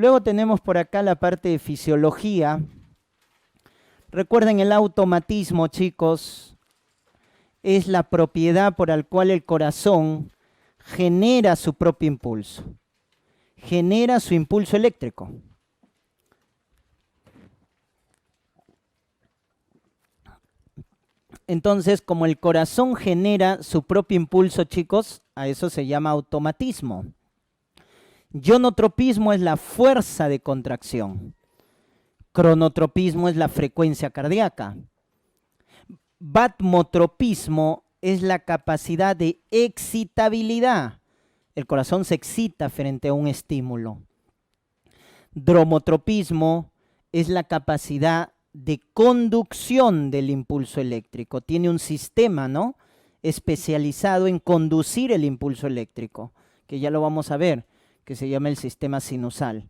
Luego tenemos por acá la parte de fisiología. Recuerden el automatismo, chicos, es la propiedad por la cual el corazón genera su propio impulso. Genera su impulso eléctrico. Entonces, como el corazón genera su propio impulso, chicos, a eso se llama automatismo. Ionotropismo es la fuerza de contracción. Cronotropismo es la frecuencia cardíaca. Batmotropismo es la capacidad de excitabilidad. El corazón se excita frente a un estímulo. Dromotropismo es la capacidad de conducción del impulso eléctrico. Tiene un sistema, ¿no?, especializado en conducir el impulso eléctrico, que ya lo vamos a ver, que se llama el sistema sinusal.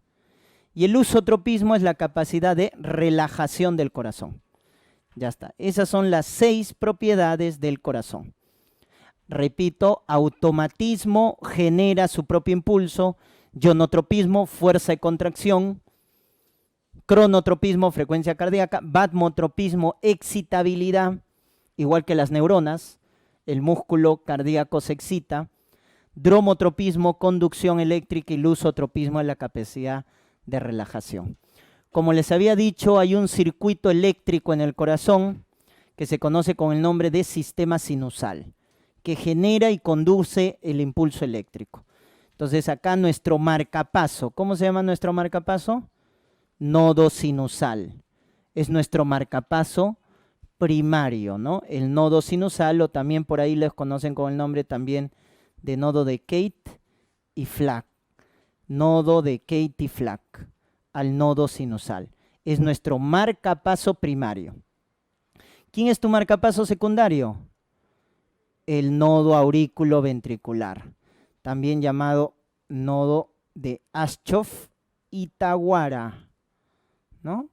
Y el usotropismo es la capacidad de relajación del corazón. Ya está. Esas son las 6 propiedades del corazón. Repito, automatismo genera su propio impulso, ionotropismo, fuerza de contracción, cronotropismo, frecuencia cardíaca, batmotropismo, excitabilidad, igual que las neuronas, el músculo cardíaco se excita, dromotropismo, conducción eléctrica, y lusotropismo es la capacidad de relajación. Como les había dicho, hay un circuito eléctrico en el corazón que se conoce con el nombre de sistema sinusal, que genera y conduce el impulso eléctrico. Entonces acá nuestro marcapaso, ¿cómo se llama nuestro marcapaso? Nodo sinusal. Es nuestro marcapaso primario, ¿no? El nodo sinusal, o también por ahí les conocen con el nombre también de nodo de Kate y Flack. Nodo de Kate y Flack, al nodo sinusal. Es nuestro marcapaso primario. ¿Quién es tu marcapaso secundario? El nodo aurículo-ventricular, también llamado nodo de Aschoff y Tawara, ¿no?,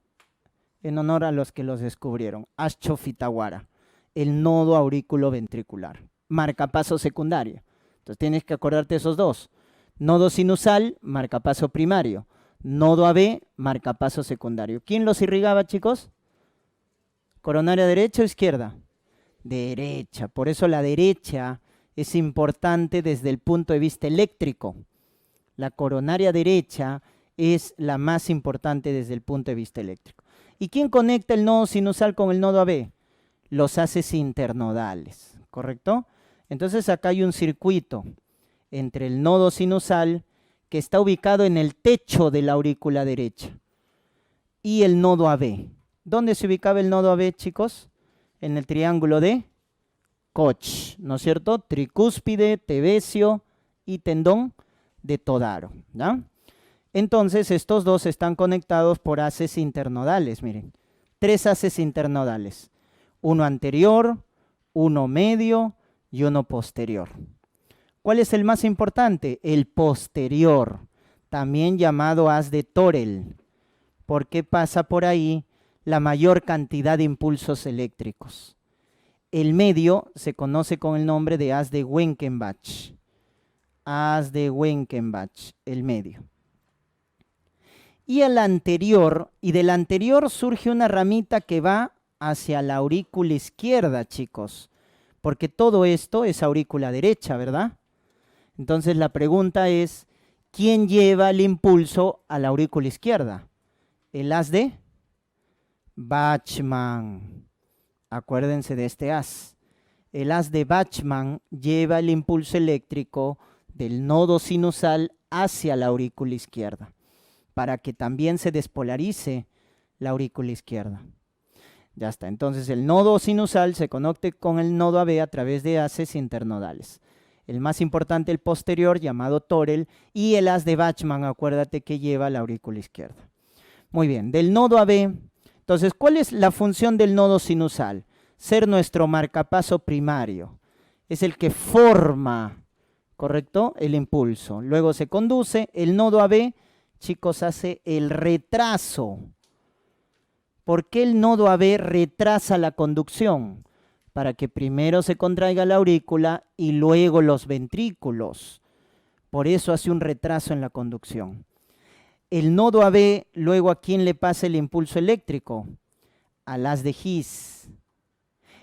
en honor a los que los descubrieron, Aschoff y Tawara, el nodo aurículo-ventricular, marcapaso secundario. Entonces tienes que acordarte de esos dos: nodo sinusal, marcapaso primario; nodo AB, marcapaso secundario. ¿Quién los irrigaba, chicos? ¿Coronaria derecha o izquierda? Derecha. Por eso la derecha es importante desde el punto de vista eléctrico. La coronaria derecha es la más importante desde el punto de vista eléctrico. ¿Y quién conecta el nodo sinusal con el nodo AB? Los haces internodales, ¿correcto? Entonces acá hay un circuito entre el nodo sinusal, que está ubicado en el techo de la aurícula derecha, y el nodo AB. ¿Dónde se ubicaba el nodo AB, chicos? En el triángulo de Koch, ¿no es cierto? Tricúspide, tebecio y tendón de Todaro, ¿ya? Entonces estos dos están conectados por haces internodales, miren, 3 haces internodales, uno anterior, uno medio y uno posterior. ¿Cuál es el más importante? El posterior, también llamado haz de Torel, porque pasa por ahí la mayor cantidad de impulsos eléctricos. El medio se conoce con el nombre de haz de Wenkenbach. Haz de Wenkenbach, el medio. Y el anterior, y del anterior surge una ramita que va hacia la aurícula izquierda, chicos, porque todo esto es aurícula derecha, ¿verdad? Entonces la pregunta es, ¿quién lleva el impulso a la aurícula izquierda? El haz de Bachmann. Acuérdense de este haz. El haz de Bachmann lleva el impulso eléctrico del nodo sinusal hacia la aurícula izquierda, para que también se despolarice la aurícula izquierda. Ya está. Entonces el nodo sinusal se conecta con el nodo AB a través de haces internodales. El más importante, el posterior, llamado Torel, y el haz de Bachmann, acuérdate que lleva la aurícula izquierda. Muy bien, del nodo AB, entonces, ¿cuál es la función del nodo sinusal? Ser nuestro marcapaso primario. Es el que forma, ¿correcto?, el impulso. Luego se conduce. El nodo AB, chicos, hace el retraso. ¿Por qué el nodo AB retrasa la conducción? Para que primero se contraiga la aurícula y luego los ventrículos. Por eso hace un retraso en la conducción. El nodo AB, luego, ¿a quién le pasa el impulso eléctrico? Al haz de His.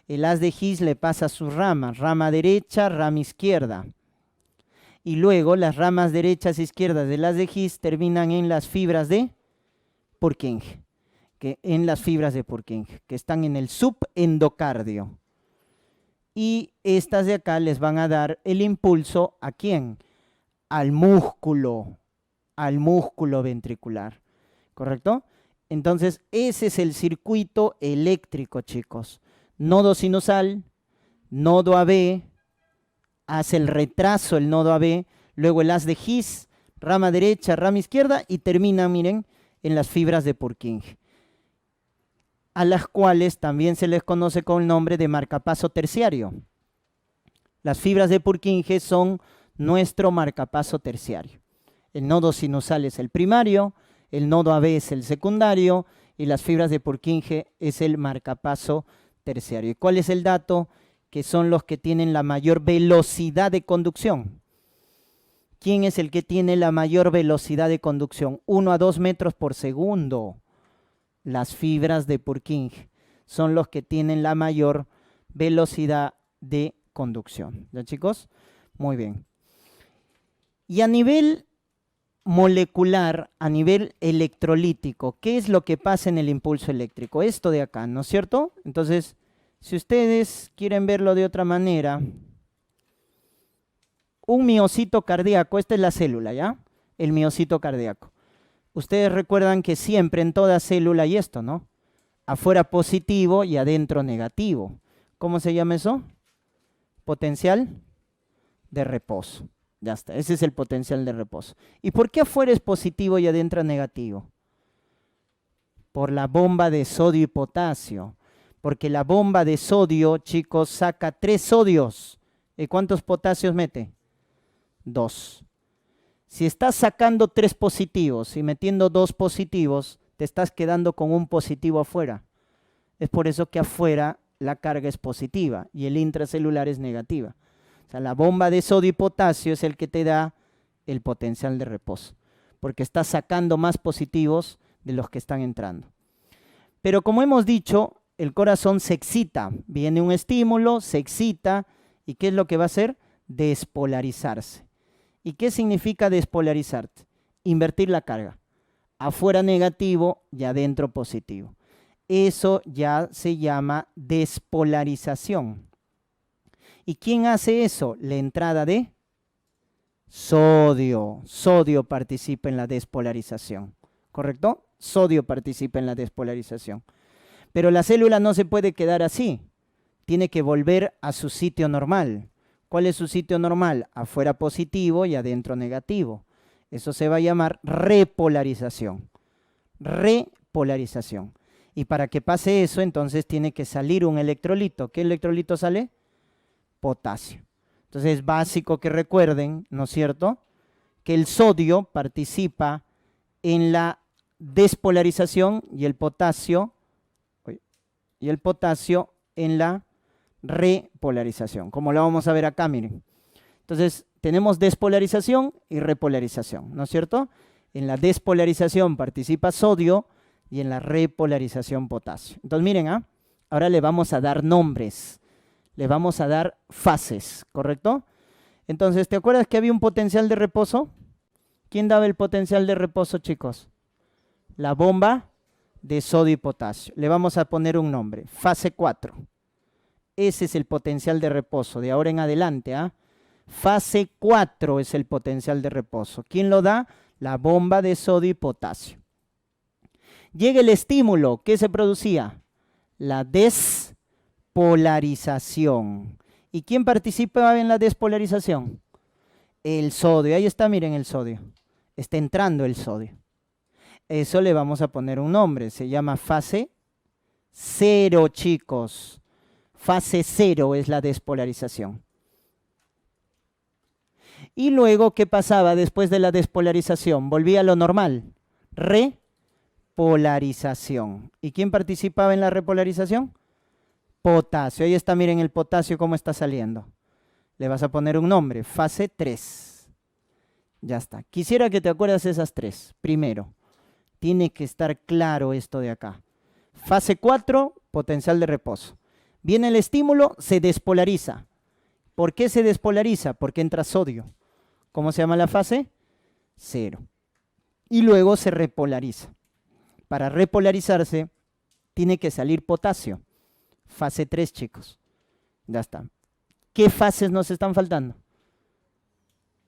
El haz de His le pasa sus ramas, rama derecha, rama izquierda. Y luego las ramas derechas e izquierdas del haz de His terminan en las fibras de Purkinje, que están en el subendocardio. Y estas de acá les van a dar el impulso, ¿a quién? Al músculo ventricular, ¿correcto? Entonces, ese es el circuito eléctrico, chicos. Nodo sinusal, nodo AB, hace el retraso el nodo AB, luego el haz de His, rama derecha, rama izquierda, y termina, miren, en las fibras de Purkinje, a las cuales también se les conoce con el nombre de marcapaso terciario. Las fibras de Purkinje son nuestro marcapaso terciario. El nodo sinusal es el primario, el nodo AB es el secundario y las fibras de Purkinje es el marcapaso terciario. ¿Y cuál es el dato? Que son los que tienen la mayor velocidad de conducción. ¿Quién es el que tiene la mayor velocidad de conducción? 1 a 2 metros por segundo. Las fibras de Purkinje son los que tienen la mayor velocidad de conducción. ¿Ya, chicos? Muy bien. Y a nivel molecular, a nivel electrolítico, ¿qué es lo que pasa en el impulso eléctrico? Esto de acá, ¿no es cierto? Entonces, si ustedes quieren verlo de otra manera, un miocito cardíaco, esta es la célula, ¿ya? El miocito cardíaco. Ustedes recuerdan que siempre en toda célula hay esto, ¿no? Afuera positivo y adentro negativo. ¿Cómo se llama eso? Potencial de reposo. Ya está, ese es el potencial de reposo. ¿Y por qué afuera es positivo y adentro negativo? Por la bomba de sodio y potasio. Porque la bomba de sodio, chicos, saca 3 sodios. ¿Y cuántos potasios mete? 2. Si estás sacando 3 positivos y metiendo 2 positivos, te estás quedando con un positivo afuera. Es por eso que afuera la carga es positiva y el intracelular es negativa. O sea, la bomba de sodio y potasio es el que te da el potencial de reposo, porque estás sacando más positivos de los que están entrando. Pero como hemos dicho, el corazón se excita, viene un estímulo, se excita, ¿y qué es lo que va a hacer? Despolarizarse. ¿Y qué significa despolarizarte? Invertir la carga. Afuera negativo y adentro positivo. Eso ya se llama despolarización. ¿Y quién hace eso? La entrada de sodio. Sodio participa en la despolarización, ¿correcto? Sodio participa en la despolarización. Pero la célula no se puede quedar así. Tiene que volver a su sitio normal. ¿Cuál es su sitio normal? Afuera positivo y adentro negativo. Eso se va a llamar repolarización. Repolarización. Y para que pase eso, entonces tiene que salir un electrolito. ¿Qué electrolito sale? Potasio. Entonces es básico que recuerden, ¿no es cierto?, que el sodio participa en la despolarización y el potasio en la repolarización, como lo vamos a ver acá, miren. Entonces tenemos despolarización y repolarización, ¿no es cierto? En la despolarización participa sodio y en la repolarización potasio. Entonces miren, ahora le vamos a dar nombres. Le vamos a dar fases, ¿correcto? Entonces, ¿te acuerdas que había un potencial de reposo? ¿Quién daba el potencial de reposo, chicos? La bomba de sodio y potasio. Le vamos a poner un nombre, fase 4. Ese es el potencial de reposo, de ahora en adelante. Fase 4 es el potencial de reposo. ¿Quién lo da? La bomba de sodio y potasio. Llega el estímulo. ¿Qué se producía? La despolarización. ¿Y quién participaba en la despolarización? El sodio. Ahí está, miren el sodio. Está entrando el sodio. Eso le vamos a poner un nombre. Se llama fase 0, chicos. Fase 0 es la despolarización. Y luego, ¿qué pasaba después de la despolarización? Volvía a lo normal. Repolarización. ¿Y quién participaba en la repolarización? Potasio. Ahí está, miren el potasio cómo está saliendo. Le vas a poner un nombre, fase 3. Ya está. Quisiera que te acuerdas esas tres. Primero, tiene que estar claro esto de acá. Fase 4, potencial de reposo. Viene el estímulo, se despolariza. ¿Por qué se despolariza? Porque entra sodio. ¿Cómo se llama la fase? 0. Y luego se repolariza. Para repolarizarse, tiene que salir potasio. Fase 3, chicos. Ya está. ¿Qué fases nos están faltando?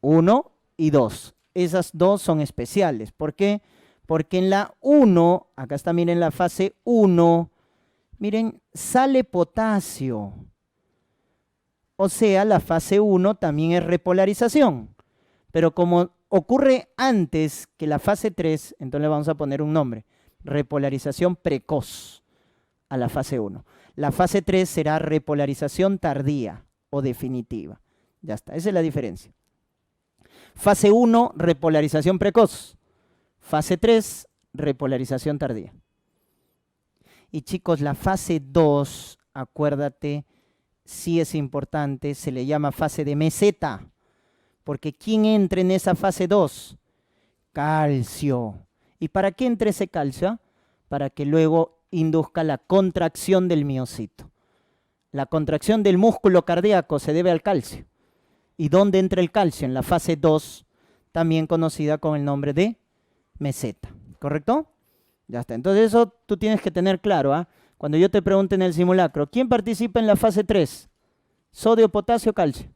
1 y 2. Esas dos son especiales. ¿Por qué? Porque en la 1, acá está, miren la fase 1, miren, sale potasio. O sea, la fase 1 también es repolarización. Pero como ocurre antes que la fase 3, entonces le vamos a poner un nombre. Repolarización precoz a la fase 1. La fase 3 será repolarización tardía o definitiva. Ya está, esa es la diferencia. Fase 1, repolarización precoz. Fase 3, repolarización tardía. Y chicos, la fase 2, acuérdate, sí es importante, se le llama fase de meseta. Porque ¿quién entra en esa fase 2? Calcio. ¿Y para qué entra ese calcio? Para que luego induzca la contracción del miocito. La contracción del músculo cardíaco se debe al calcio. ¿Y dónde entra el calcio? En la fase 2, también conocida con el nombre de meseta. ¿Correcto? Ya está. Entonces eso tú tienes que tener claro. ¿Ah? Cuando yo te pregunte en el simulacro, ¿quién participa en la fase 3? Sodio, potasio, calcio.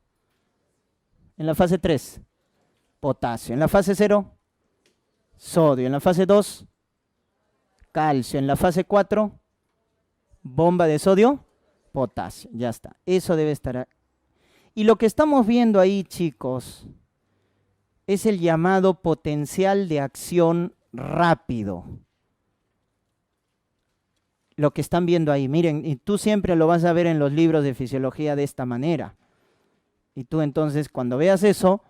En la fase 3, potasio. En la fase 0, sodio. En la fase 2, calcio. En la fase 4, bomba de sodio, potasio. Ya está. Eso debe estar ahí. Y lo que estamos viendo ahí, chicos, es el llamado potencial de acción rápido. Lo que están viendo ahí, miren, y tú siempre lo vas a ver en los libros de fisiología de esta manera. Y tú entonces, cuando veas eso,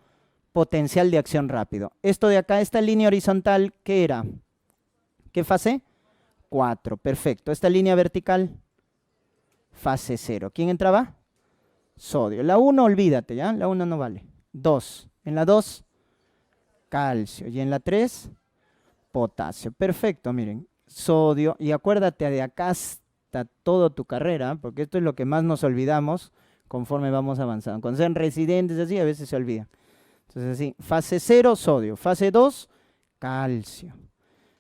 potencial de acción rápido. Esto de acá, esta línea horizontal, ¿qué era? ¿Qué fase? 4, perfecto. Esta línea vertical, fase 0. ¿Quién entraba? Sodio. La 1, olvídate, ¿ya? La 1 no vale. 2. En la 2, calcio. Y en la 3, potasio. Perfecto, miren. Sodio. Y acuérdate, de acá hasta toda tu carrera, porque esto es lo que más nos olvidamos conforme vamos avanzando. Cuando sean residentes así, a veces se olvida. Entonces así, fase 0, sodio. Fase 2, calcio.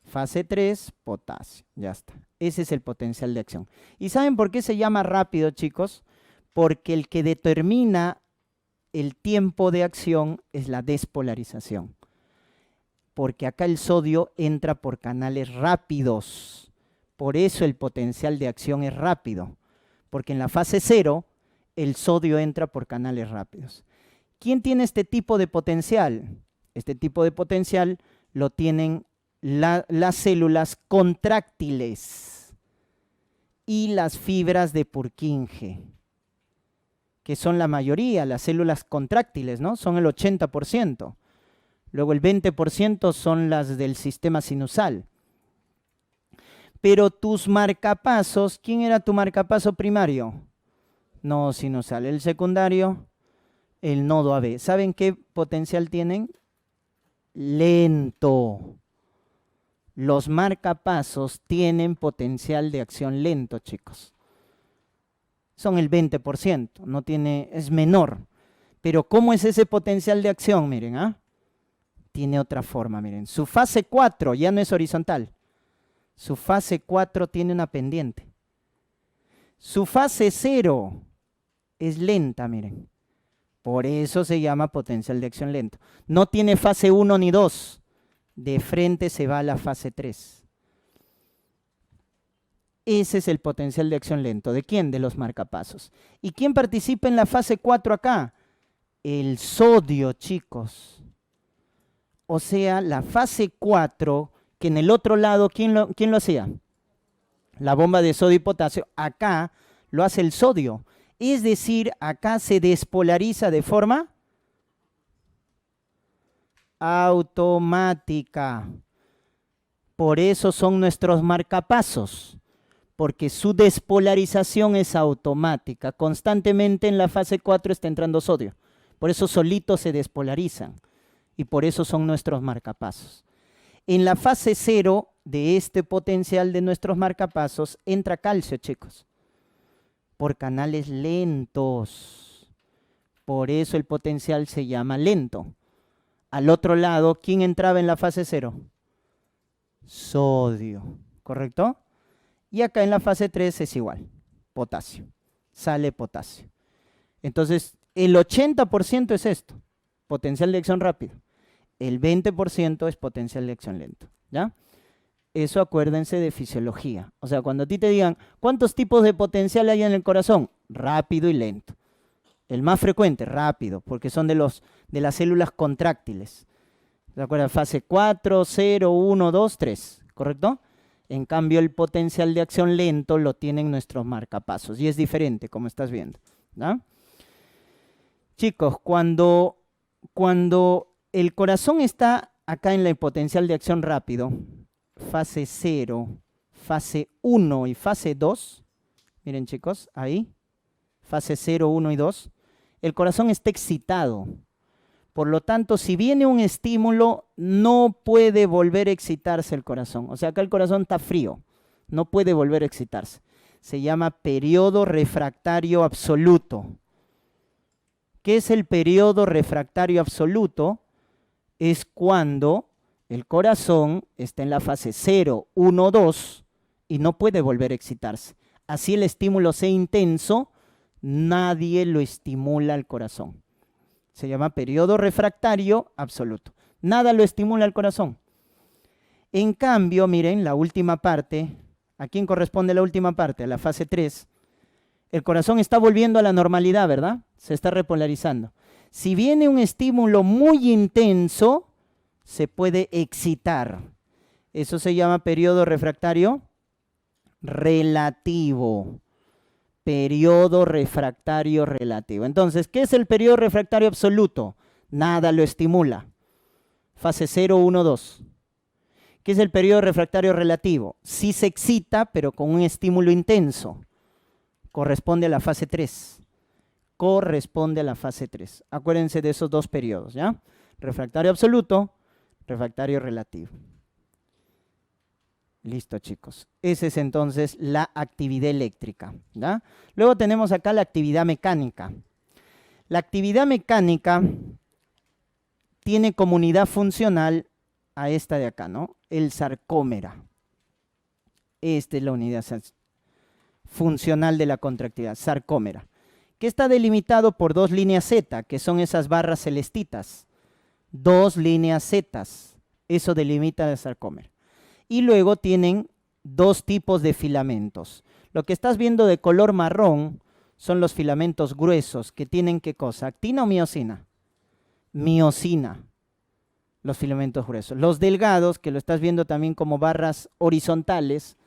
Fase 3, potasio. Ya está. Ese es el potencial de acción. ¿Y saben por qué se llama rápido, chicos? Porque el que determina el tiempo de acción es la despolarización. Porque acá el sodio entra por canales rápidos. Por eso el potencial de acción es rápido. Porque en la fase 0, el sodio entra por canales rápidos. ¿Quién tiene este tipo de potencial? Este tipo de potencial lo tienen las células contráctiles y las fibras de Purkinje, que son la mayoría, las células contráctiles, ¿no? Son el 80%. Luego el 20% son las del sistema sinusal. Pero tus marcapasos, ¿quién era tu marcapaso primario? Nodo sinusal. El secundario, el nodo AB. ¿Saben qué potencial tienen? Lento. Los marcapasos tienen potencial de acción lento, chicos. Son el 20%, no tiene, es menor. Pero ¿cómo es ese potencial de acción? Miren, ¿ah? Tiene otra forma, miren. Su fase 4 ya no es horizontal. Su fase 4 tiene una pendiente. Su fase 0 es lenta, miren. Por eso se llama potencial de acción lento. No tiene fase 1 ni 2. De frente se va a la fase 3. Ese es el potencial de acción lento. ¿De quién? De los marcapasos. ¿Y quién participa en la fase 4 acá? El sodio, chicos. O sea, la fase 4, que en el otro lado, ¿quién lo hacía? La bomba de sodio y potasio. Acá lo hace el sodio. Es decir, acá se despolariza de forma automática. Por eso son nuestros marcapasos, porque su despolarización es automática. Constantemente en la fase 4 está entrando sodio. Por eso solitos se despolarizan. y por eso son nuestros marcapasos. En la fase 0 de este potencial de nuestros marcapasos entra calcio, chicos, por canales lentos. Por eso el potencial se llama lento. Al otro lado, ¿quién entraba en la fase 0? Sodio, ¿correcto? Y acá en la fase 3 es igual, potasio, sale potasio. Entonces, el 80% es esto, potencial de acción rápido. El 20% es potencial de acción lento, ¿ya? Eso acuérdense de fisiología. O sea, cuando a ti te digan, ¿cuántos tipos de potencial hay en el corazón? Rápido y lento. El más frecuente, rápido, porque son de las células contráctiles. ¿Se acuerdan? Fase 4, 0, 1, 2, 3, ¿correcto? En cambio, el potencial de acción lento lo tienen nuestros marcapasos y es diferente, como estás viendo, ¿no? Chicos, cuando el corazón está acá en el potencial de acción rápido, fase 0, fase 1 y fase 2, miren chicos, ahí, fase 0, 1 y 2, el corazón está excitado. Por lo tanto, si viene un estímulo, no puede volver a excitarse el corazón. O sea, acá el corazón está frío, no puede volver a excitarse. Se llama periodo refractario absoluto. ¿Qué es el periodo refractario absoluto? Es cuando el corazón está en la fase 0, 1, 2 y no puede volver a excitarse. Así el estímulo sea intenso, nadie lo estimula al corazón. Se llama periodo refractario absoluto. Nada lo estimula al corazón. En cambio, miren, la última parte, ¿a quién corresponde la última parte? A la fase 3. El corazón está volviendo a la normalidad, ¿verdad? Se está repolarizando. Si viene un estímulo muy intenso, se puede excitar. Eso se llama periodo refractario relativo. Periodo refractario relativo. Entonces, ¿qué es el periodo refractario absoluto? Nada lo estimula. Fase 0, 1, 2. ¿Qué es el periodo refractario relativo? Sí se excita, pero con un estímulo intenso. Corresponde a la fase 3. Corresponde a la fase 3. Acuérdense de esos dos periodos, ¿ya? Refractario absoluto, refractario relativo. Listo, chicos. Esa es entonces la actividad eléctrica, ¿ya? Luego tenemos acá la actividad mecánica. La actividad mecánica tiene como unidad funcional a esta de acá, ¿no? El sarcómera. Esta es la unidad funcional de la contractilidad, sarcómera, que está delimitado por dos líneas Z, que son esas barras celestitas. Dos líneas Z, eso delimita el sarcómera. Y luego tienen dos tipos de filamentos. Lo que estás viendo de color marrón son los filamentos gruesos, que tienen ¿qué cosa? ¿Actina o miosina? Miosina, los filamentos gruesos. Los delgados, que lo estás viendo también como barras horizontales,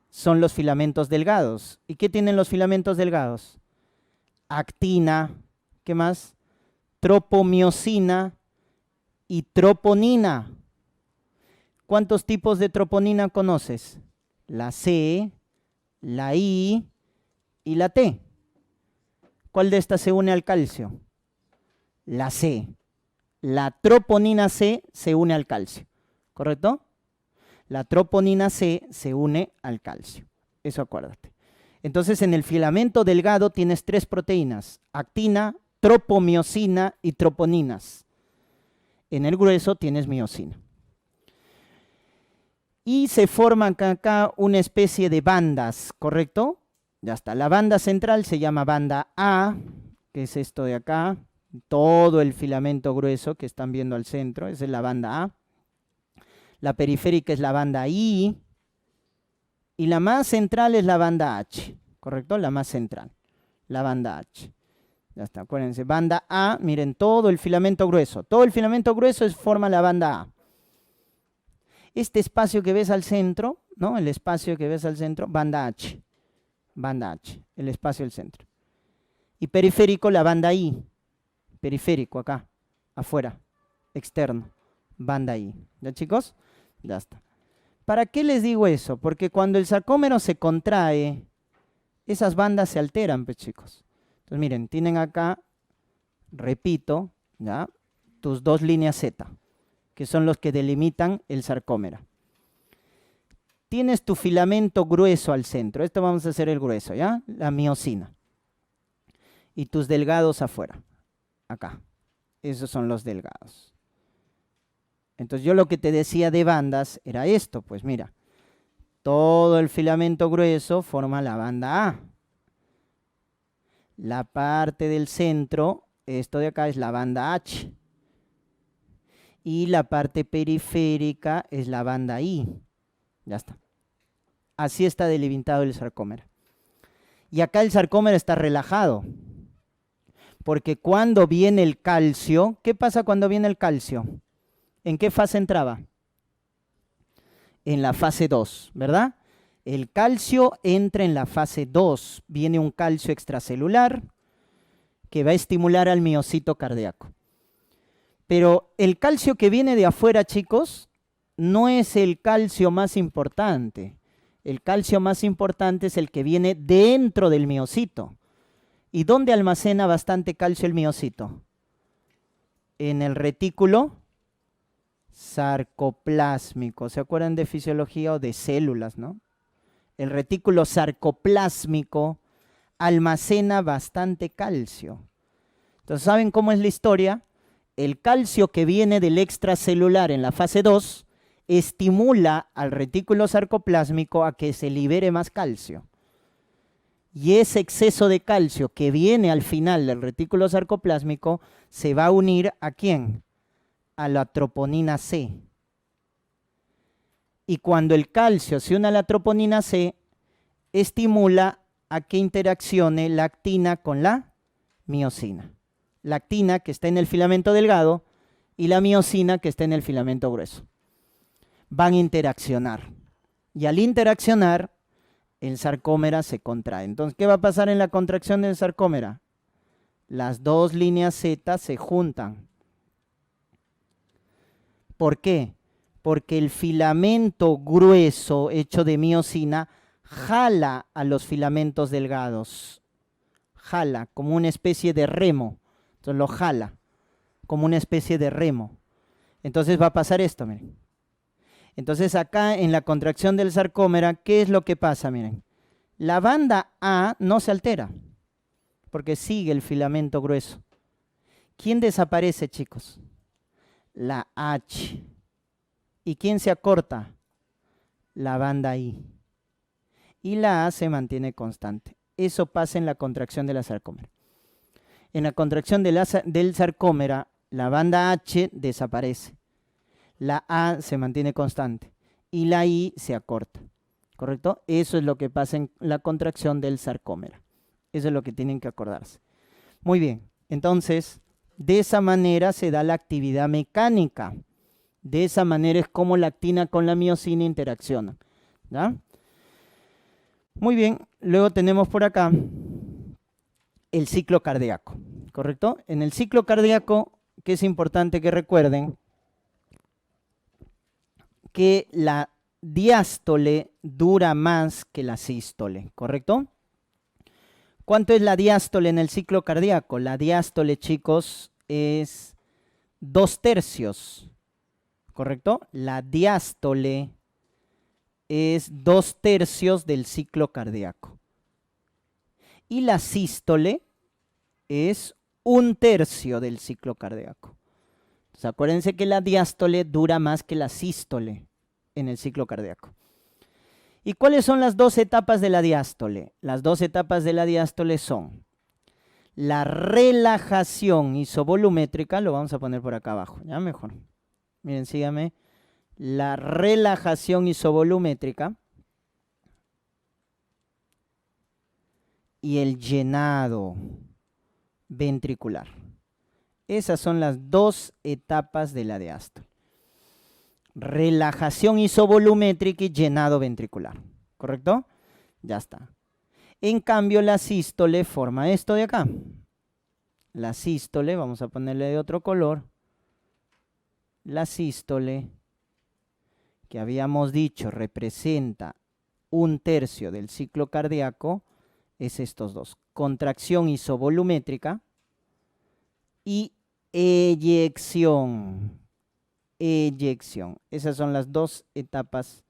son los filamentos delgados. ¿Y qué tienen los filamentos delgados? Actina, ¿qué más? Tropomiosina y troponina. ¿Cuántos tipos de troponina conoces? La C, la I y la T. ¿Cuál de estas se une al calcio? La C. La troponina C se une al calcio, ¿correcto? La troponina C se une al calcio. Eso acuérdate. Entonces, en el filamento delgado tienes tres proteínas: actina, tropomiosina y troponinas. En el grueso tienes miosina. Y se forman acá una especie de bandas, ¿correcto? Ya está. La banda central se llama banda A, que es esto de acá. Todo el filamento grueso que están viendo al centro, esa es la banda A. La periférica es la banda I. Y la más central es la banda H, ¿correcto? La más central, la banda H. Ya está, acuérdense. Banda A, miren, todo el filamento grueso. Todo el filamento grueso forma la banda A. Este espacio que ves al centro, ¿no? El espacio que ves al centro, banda H. Banda H, el espacio del centro. Y periférico, la banda I. Periférico, acá, afuera, externo, banda I. ¿Ya, chicos? Ya está. ¿Para qué les digo eso? Porque cuando el sarcómero se contrae, esas bandas se alteran, pues, chicos. Entonces, miren, tienen acá, repito, ¿ya? tus dos líneas Z, que son los que delimitan el sarcómera. Tienes tu filamento grueso al centro. Esto vamos a hacer el grueso, ¿ya? La miosina. Y tus delgados afuera. Acá. Esos son los delgados. Entonces yo lo que te decía de bandas era esto. Pues mira, todo el filamento grueso forma la banda A. La parte del centro, esto de acá es la banda H. Y la parte periférica es la banda I. Ya está. Así está delimitado el sarcómera. Y acá el sarcómera está relajado. Porque cuando viene el calcio, ¿qué pasa cuando viene el calcio? ¿En qué fase entraba? En la fase 2, ¿verdad? El calcio entra en la fase 2. Viene un calcio extracelular que va a estimular al miocito cardíaco. Pero el calcio que viene de afuera, chicos, no es el calcio más importante. El calcio más importante es el que viene dentro del miocito. ¿Y dónde almacena bastante calcio el miocito? En el retículo sarcoplásmico. ¿Se acuerdan de fisiología o de células, no? El retículo sarcoplásmico almacena bastante calcio. Entonces, ¿saben cómo es la historia? El calcio que viene del extracelular en la fase 2 estimula al retículo sarcoplásmico a que se libere más calcio. Y ese exceso de calcio que viene al final del retículo sarcoplásmico se va a unir ¿a quién? A la troponina C. Y cuando el calcio se une a la troponina C, estimula a que interaccione la actina con la miosina. La actina que está en el filamento delgado y la miosina que está en el filamento grueso. Van a interaccionar. Y al interaccionar, el sarcómera se contrae. Entonces, ¿qué va a pasar en la contracción del sarcómera? Las dos líneas Z se juntan. ¿Por qué? Porque el filamento grueso hecho de miosina jala a los filamentos delgados. Jala, como una especie de remo. Entonces lo jala, como una especie de remo. Entonces va a pasar esto, miren. Entonces acá en la contracción del sarcómera, ¿qué es lo que pasa? Miren, la banda A no se altera, porque sigue el filamento grueso. ¿Quién desaparece, chicos? La H. ¿Y quién se acorta? La banda I. Y la A se mantiene constante. Eso pasa en la contracción de la sarcómera. En la contracción del sarcómera, la banda H desaparece. La A se mantiene constante y la I se acorta, ¿correcto? Eso es lo que pasa en la contracción del sarcómera. Eso es lo que tienen que acordarse. Muy bien, entonces, de esa manera se da la actividad mecánica. De esa manera es como la actina con la miosina interaccionan, ¿ya? Muy bien, luego tenemos por acá el ciclo cardíaco, ¿correcto? En el ciclo cardíaco, que es importante que recuerden, que la diástole dura más que la sístole, ¿correcto? ¿Cuánto es la diástole en el ciclo cardíaco? La diástole, chicos, es 2/3, ¿correcto? La diástole es 2/3 del ciclo cardíaco. Y la sístole es 1/3 del ciclo cardíaco. Entonces, acuérdense que la diástole dura más que la sístole en el ciclo cardíaco. ¿Y cuáles son las dos etapas de la diástole? Las dos etapas de la diástole son la relajación isovolumétrica, lo vamos a poner por acá abajo, ya mejor. Miren, síganme. La relajación isovolumétrica y el llenado ventricular. Esas son las dos etapas de la diástole. Relajación isovolumétrica y llenado ventricular. ¿Correcto? Ya está. En cambio, la sístole forma esto de acá. La sístole, vamos a ponerle de otro color. La sístole, que habíamos dicho representa 1/3 del ciclo cardíaco, es estos dos. Contracción isovolumétrica y eyección. Eyección. Esas son las dos etapas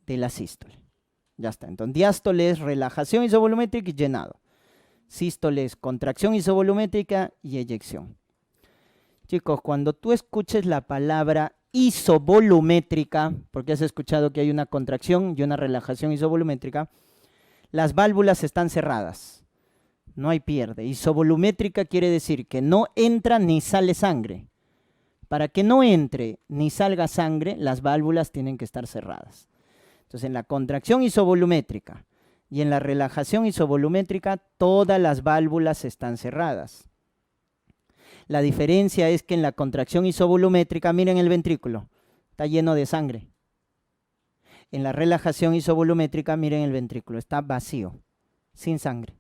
de la sístole. Ya está. Entonces, diástole es relajación isovolumétrica y llenado. Sístole es contracción isovolumétrica y eyección. Chicos, cuando tú escuches la palabra isovolumétrica, porque has escuchado que hay una contracción y una relajación isovolumétrica, las válvulas están cerradas. No hay pierde. Isovolumétrica quiere decir que no entra ni sale sangre. Para que no entre ni salga sangre, las válvulas tienen que estar cerradas. Entonces, en la contracción isovolumétrica y en la relajación isovolumétrica, todas las válvulas están cerradas. La diferencia es que en la contracción isovolumétrica, miren el ventrículo, está lleno de sangre. En la relajación isovolumétrica, miren el ventrículo, está vacío, sin sangre.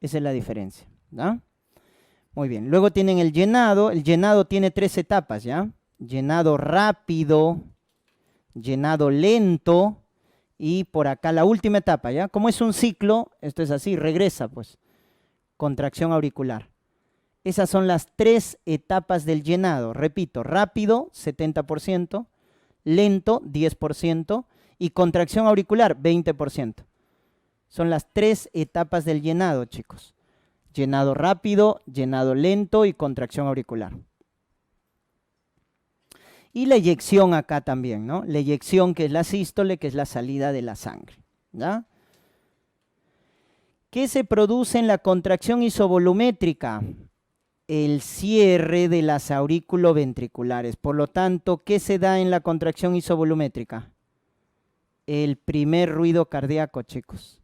Esa es la diferencia, ¿no? Muy bien, luego tienen el llenado. El llenado tiene tres etapas, ¿ya? Llenado rápido, llenado lento y por acá la última etapa, ¿ya? Como es un ciclo, esto es así, regresa pues, contracción auricular. Esas son las tres etapas del llenado. Repito, rápido, 70%, lento, 10% y contracción auricular, 20%. Son las tres etapas del llenado, chicos. Llenado rápido, llenado lento y contracción auricular. Y la eyección acá también, ¿no? La eyección, que es la sístole, que es la salida de la sangre, ¿ya? ¿Qué se produce en la contracción isovolumétrica? El cierre de las aurículo-ventriculares. Por lo tanto, ¿qué se da en la contracción isovolumétrica? El primer ruido cardíaco, chicos.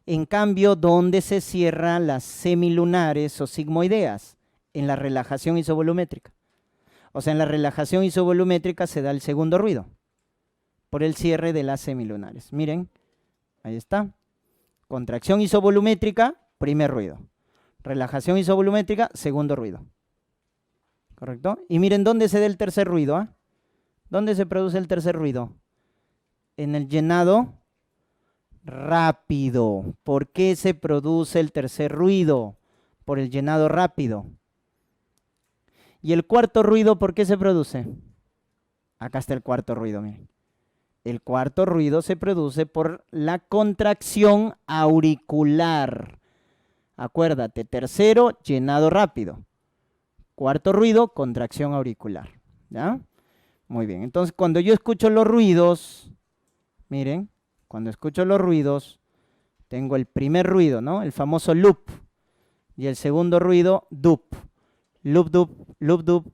En cambio, ¿dónde se cierran las semilunares o sigmoideas? En la relajación isovolumétrica. O sea, en la relajación isovolumétrica se da el segundo ruido por el cierre de las semilunares. Miren, ahí está. Contracción isovolumétrica, primer ruido. Relajación isovolumétrica, segundo ruido. ¿Correcto? Y miren dónde se da el tercer ruido. ¿Ah? ¿Dónde se produce el tercer ruido? En el llenado rápido. ¿Por qué se produce el tercer ruido? Por el llenado rápido. ¿Y el cuarto ruido por qué se produce? Acá está el cuarto ruido, miren. El cuarto ruido se produce por la contracción auricular. Acuérdate, tercero, llenado rápido. Cuarto ruido, contracción auricular. ¿Ya? Muy bien, entonces cuando yo escucho los ruidos, miren, cuando escucho los ruidos, tengo el primer ruido, ¿no? El famoso loop. Y el segundo ruido, dup. Loop, dup, loop, dup.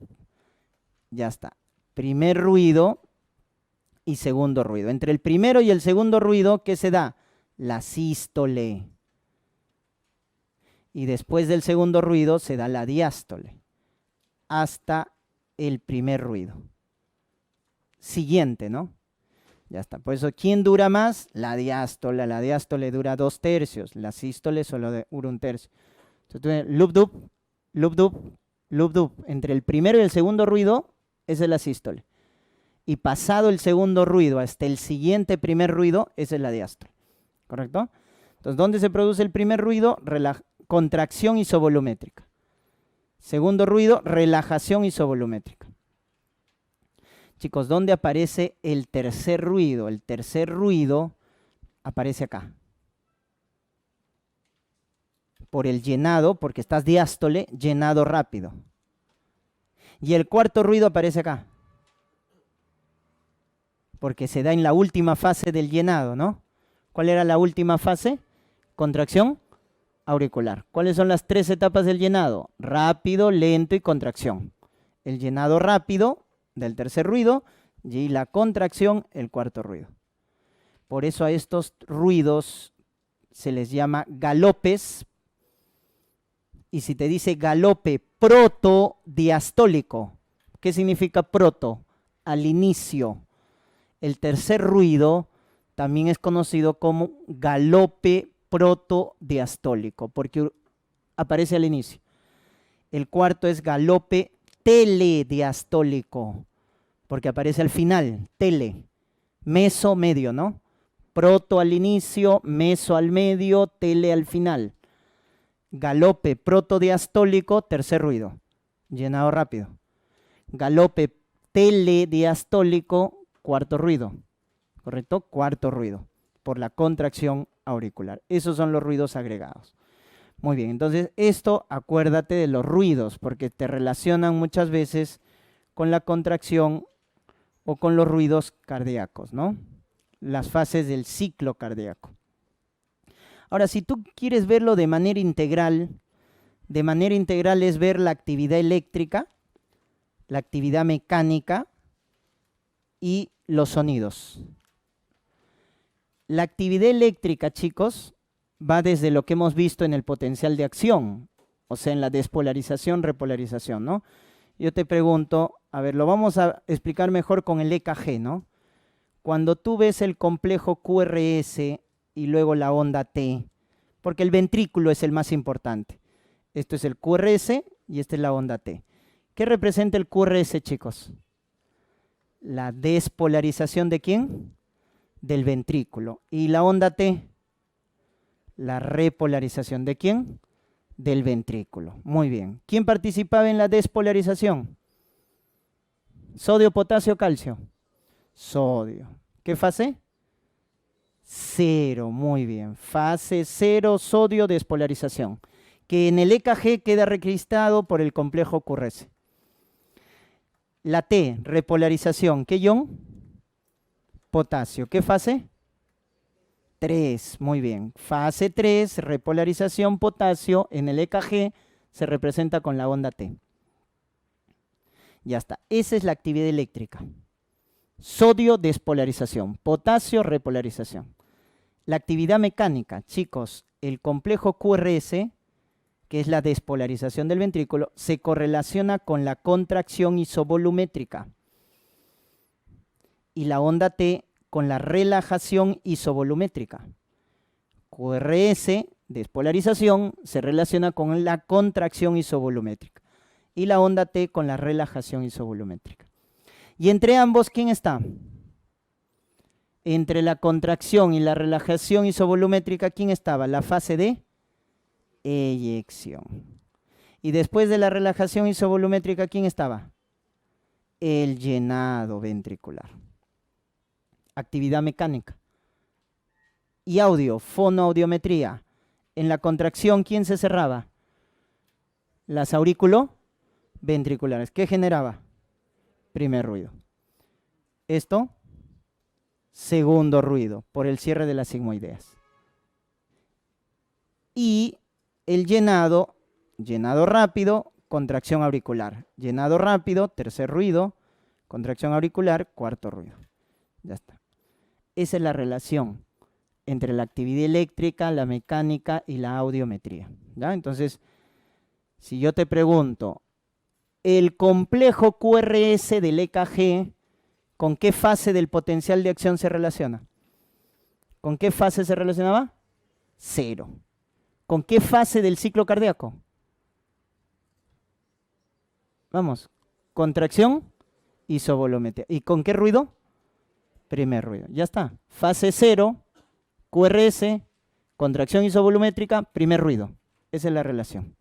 Ya está. Primer ruido y segundo ruido. Entre el primero y el segundo ruido, ¿qué se da? La sístole. Y después del segundo ruido se da la diástole. Hasta el primer ruido. Siguiente, ¿no? Ya está. Por eso, ¿quién dura más? La diástole. La diástole dura 2/3. La sístole solo dura 1/3. Entonces, loop, dup, loop, dup, loop, dup. Entre el primero y el segundo ruido, esa es la sístole. Y pasado el segundo ruido hasta el siguiente primer ruido, esa es la diástole. ¿Correcto? Entonces, ¿dónde se produce el primer ruido? Contracción isovolumétrica. Segundo ruido, relajación isovolumétrica. Chicos, ¿dónde aparece el tercer ruido? El tercer ruido aparece acá. Por el llenado, porque estás diástole, llenado rápido. Y el cuarto ruido aparece acá. Porque se da en la última fase del llenado, ¿no? ¿Cuál era la última fase? Contracción auricular. ¿Cuáles son las tres etapas del llenado? Rápido, lento y contracción. El llenado rápido del tercer ruido y la contracción, el cuarto ruido. Por eso a estos ruidos se les llama galopes. Y si te dice galope protodiastólico, ¿qué significa proto? Al inicio. El tercer ruido también es conocido como galope protodiastólico, porque aparece al inicio. El cuarto es galope telediastólico, porque aparece al final, tele, meso, medio, ¿no? Proto al inicio, meso al medio, tele al final. Galope protodiastólico, tercer ruido. Llenado rápido. Galope telediastólico, cuarto ruido. ¿Correcto? Cuarto ruido. Por la contracción auricular. Esos son los ruidos agregados. Muy bien, entonces esto acuérdate de los ruidos, porque te relacionan muchas veces con la contracción o con los ruidos cardíacos, ¿no? Las fases del ciclo cardíaco. Ahora, si tú quieres verlo de manera integral es ver la actividad eléctrica, la actividad mecánica y los sonidos. La actividad eléctrica, chicos, va desde lo que hemos visto en el potencial de acción, o sea, en la despolarización, repolarización, ¿no? Yo te pregunto, a ver, lo vamos a explicar mejor con el EKG, ¿no? Cuando tú ves el complejo QRS y luego la onda T, porque el ventrículo es el más importante. Esto es el QRS y esta es la onda T. ¿Qué representa el QRS, chicos? La despolarización ¿de quién? Del ventrículo. ¿Y la onda T? La repolarización ¿de quién? Del ventrículo. Muy bien. ¿Quién participaba en la despolarización? ¿Sodio, potasio, calcio? Sodio. ¿Qué fase? 0. Muy bien. Fase 0, sodio, despolarización. Que en el EKG queda registrado por el complejo QRS. La T, repolarización. ¿Qué ion? Potasio. ¿Qué fase? 3. Muy bien. Fase 3, repolarización potasio. En el EKG se representa con la onda T. Ya está. Esa es la actividad eléctrica. Sodio, despolarización. Potasio, repolarización. La actividad mecánica, chicos, el complejo QRS, que es la despolarización del ventrículo, se correlaciona con la contracción isovolumétrica. Y la onda T con la relajación isovolumétrica. QRS, despolarización, se relaciona con la contracción isovolumétrica. Y la onda T con la relajación isovolumétrica. Y entre ambos, ¿quién está? Entre la contracción y la relajación isovolumétrica, ¿quién estaba? La fase de eyección. Y después de la relajación isovolumétrica, ¿quién estaba? El llenado ventricular. Actividad mecánica. Y audio, fonoaudiometría. En la contracción, ¿quién se cerraba? Las auriculoventriculares. ¿Qué generaba? Primer ruido. Esto, segundo ruido, por el cierre de las sigmoideas. Y el llenado, llenado rápido, contracción auricular. Llenado rápido, tercer ruido, contracción auricular, cuarto ruido. Ya está. Esa es la relación entre la actividad eléctrica, la mecánica y la audiometría. ¿Ya? Entonces, si yo te pregunto, el complejo QRS del EKG, ¿con qué fase del potencial de acción se relaciona? ¿Con qué fase se relacionaba? 0. ¿Con qué fase del ciclo cardíaco? Vamos, contracción, isovolumetría. ¿Y con qué ruido? Primer ruido. Ya está. Fase 0, QRS, contracción isovolumétrica, primer ruido. Esa es la relación.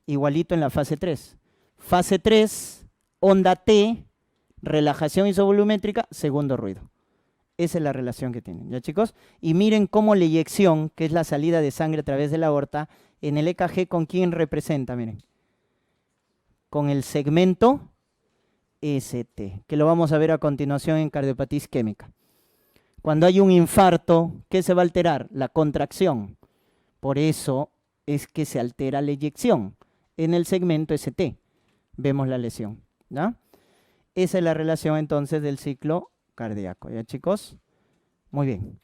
Igualito en la fase 3. Fase 3, onda T, relajación isovolumétrica, segundo ruido. Esa es la relación que tienen, ¿ya chicos? Y miren cómo la eyección, que es la salida de sangre a través de la aorta, en el EKG, ¿con quién representa? Miren. Con el segmento ST, que lo vamos a ver a continuación en cardiopatía isquémica. Cuando hay un infarto, ¿qué se va a alterar? La contracción. Por eso es que se altera la eyección. En el segmento ST vemos la lesión, ¿ya? Esa es la relación entonces del ciclo cardíaco, ¿ya chicos? Muy bien.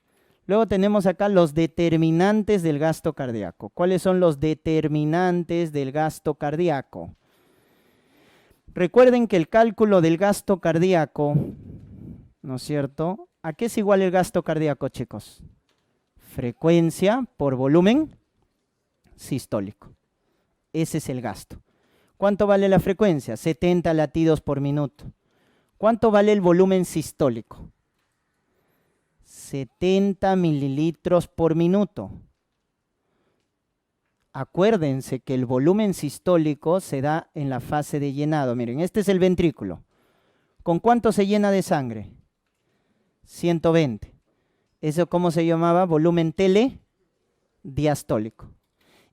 Luego tenemos acá los determinantes del gasto cardíaco. ¿Cuáles son los determinantes del gasto cardíaco? Recuerden que el cálculo del gasto cardíaco, ¿no es cierto? ¿A qué es igual el gasto cardíaco, chicos? Frecuencia por volumen sistólico. Ese es el gasto. ¿Cuánto vale la frecuencia? 70 latidos por minuto. ¿Cuánto vale el volumen sistólico? 70 mililitros por minuto. Acuérdense que el volumen sistólico se da en la fase de llenado. Miren, este es el ventrículo. ¿Con cuánto se llena de sangre? 120. ¿Eso cómo se llamaba? Volumen telediastólico.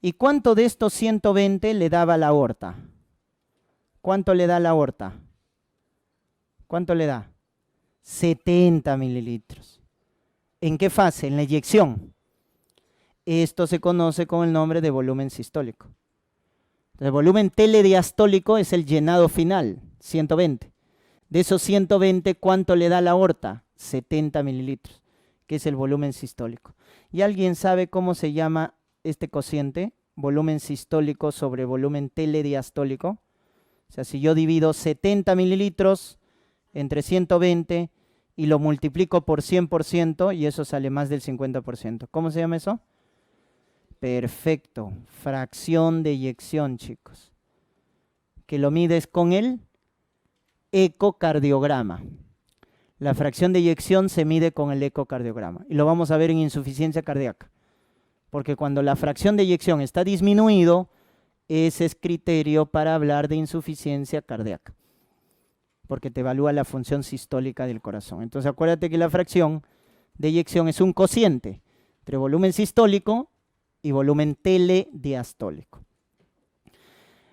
¿Y cuánto de estos 120 le daba la aorta? ¿Cuánto le da la aorta? ¿Cuánto le da? 70 mililitros. ¿En qué fase? En la eyección. Esto se conoce con el nombre de volumen sistólico. El volumen telediastólico es el llenado final, 120. De esos 120, ¿cuánto le da la aorta? 70 mililitros, que es el volumen sistólico. ¿Y alguien sabe cómo se llama este cociente? Volumen sistólico sobre volumen telediastólico. O sea, si yo divido 70 mililitros entre 120 y lo multiplico por 100% y eso sale más del 50%. ¿Cómo se llama eso? Perfecto. Fracción de eyección, chicos. Que lo mides con el ecocardiograma. La fracción de eyección se mide con el ecocardiograma. Y lo vamos a ver en insuficiencia cardíaca. Porque cuando la fracción de eyección está disminuido, ese es criterio para hablar de insuficiencia cardíaca. Porque te evalúa la función sistólica del corazón. Entonces acuérdate que la fracción de eyección es un cociente entre volumen sistólico y volumen telediastólico.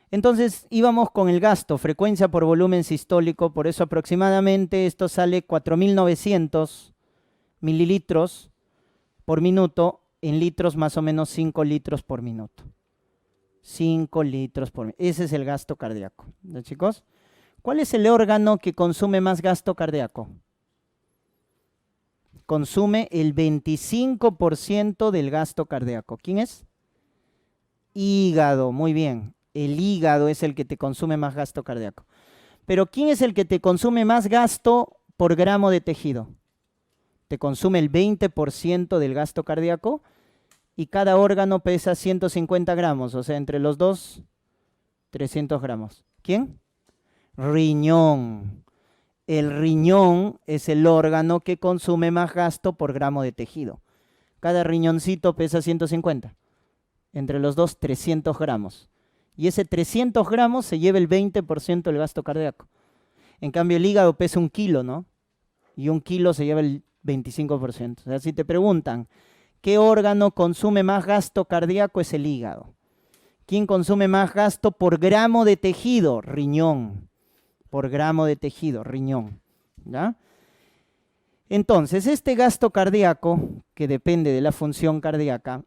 Entonces íbamos con el gasto, frecuencia por volumen sistólico, por eso aproximadamente esto sale 4.900 mililitros por minuto, en litros más o menos 5 litros por minuto. 5 litros por minuto. Ese es el gasto cardíaco. ¿No, chicos? ¿Cuál es el órgano que consume más gasto cardíaco? Consume el 25% del gasto cardíaco. ¿Quién es? Hígado, muy bien. El hígado es el que te consume más gasto cardíaco. Pero ¿quién es el que te consume más gasto por gramo de tejido? Te consume el 20% del gasto cardíaco y cada órgano pesa 150 gramos, o sea, entre los dos, 300 gramos. ¿Quién? Riñón. El riñón es el órgano que consume más gasto por gramo de tejido. Cada riñoncito pesa 150. Entre los dos, 300 gramos. Y ese 300 gramos se lleva el 20% del gasto cardíaco. En cambio, el hígado pesa 1 kilo, ¿no? Y 1 kilo se lleva el 25%. O sea, si te preguntan, ¿qué órgano consume más gasto cardíaco? Es el hígado. ¿Quién consume más gasto por gramo de tejido? Riñón. Por gramo de tejido, riñón. ¿Ya? Entonces, este gasto cardíaco, que depende de la función cardíaca,